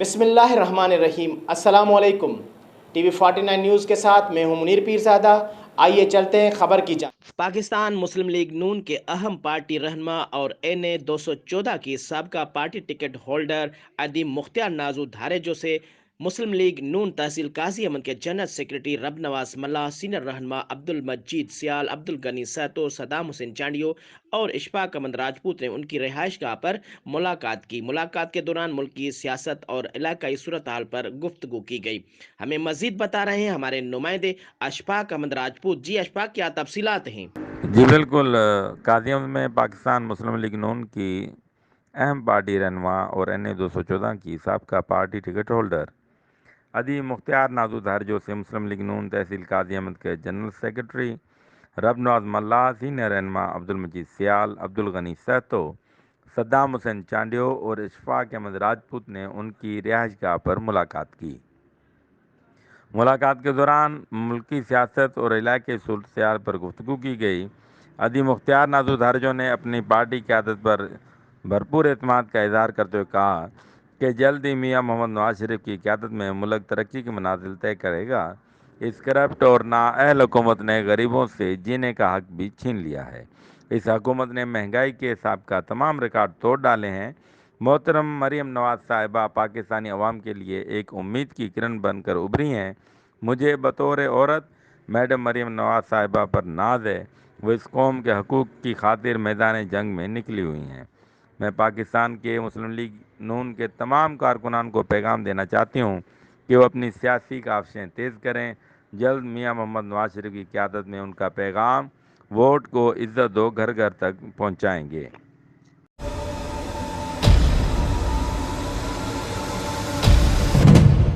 بسم اللہ الرحمن الرحیم۔ السلام علیکم۔ ٹی وی 49 نیوز کے ساتھ میں ہوں منیر پیرزادہ۔ آئیے چلتے ہیں خبر کی جانب۔ پاکستان مسلم لیگ نون کے اہم پارٹی رہنما اور NA 214 کی سابقہ پارٹی ٹکٹ ہولڈر عدیم مختار نازو دھاریجو سے مسلم لیگ نون تحصیل قاضی امن کے جنرل سیکرٹری رب نواز ملا، سینئر رہنما عبد المجید سیال، عبد الغنی سیتو، صدام حسین چانڈیو اور اشفاق احمد راجپوت نے ان کی رہائش گاہ پر ملاقات کی۔ ملاقات کے دوران ملکی سیاست اور علاقائی صورتحال پر گفتگو کی گئی۔ ہمیں مزید بتا رہے ہیں ہمارے نمائندے اشفاق احمد راجپوت۔ جی اشفاق، کیا تفصیلات ہیں؟ جی بالکل، قاضی امن میں پاکستان مسلم لیگ نون کی اہم پارٹی رہنما اور NA 214 کی سابقہ پارٹی ٹکٹ ہولڈر عدیم مختار نازو دھاریجو سے مسلم لیگ نون تحصیل قاضی احمد کے جنرل سیکرٹری رب نواز ملا، سینئر رہنما عبد المجید سیال، عبد الغنی سیتو، صدام حسین چانڈیو اور اشفاق احمد راجپوت نے ان کی رہائش گاہ پر ملاقات کی۔ ملاقات کے دوران ملکی سیاست اور علاقائی صورتحال پر گفتگو کی گئی۔ عدیم مختار نازو دھاریجو نے اپنی پارٹی قیادت پر بھرپور اعتماد کا اظہار کرتے ہوئے کہا کہ جلد ہی میاں محمد نواز شریف کی قیادت میں ملک ترقی کی منازل طے کرے گا۔ اس کرپٹ اور نااہل حکومت نے غریبوں سے جینے کا حق بھی چھین لیا ہے۔ اس حکومت نے مہنگائی کے سابقہ تمام ریکارڈ توڑ ڈالے ہیں۔ محترم مریم نواز صاحبہ پاکستانی عوام کے لیے ایک امید کی کرن بن کر ابھری ہیں۔ مجھے بطور عورت میڈم مریم نواز صاحبہ پر ناز ہے۔ وہ اس قوم کے حقوق کی خاطر میدان جنگ میں نکلی ہوئی ہیں۔ میں پاکستان کے مسلم لیگ نون کے تمام کارکنان کو پیغام دینا چاہتی ہوں کہ وہ اپنی سیاسی کاوشیں تیز کریں۔ جلد میاں محمد نواز شریف کی قیادت میں ان کا پیغام ووٹ کو عزت دو گھر گھر تک پہنچائیں گے۔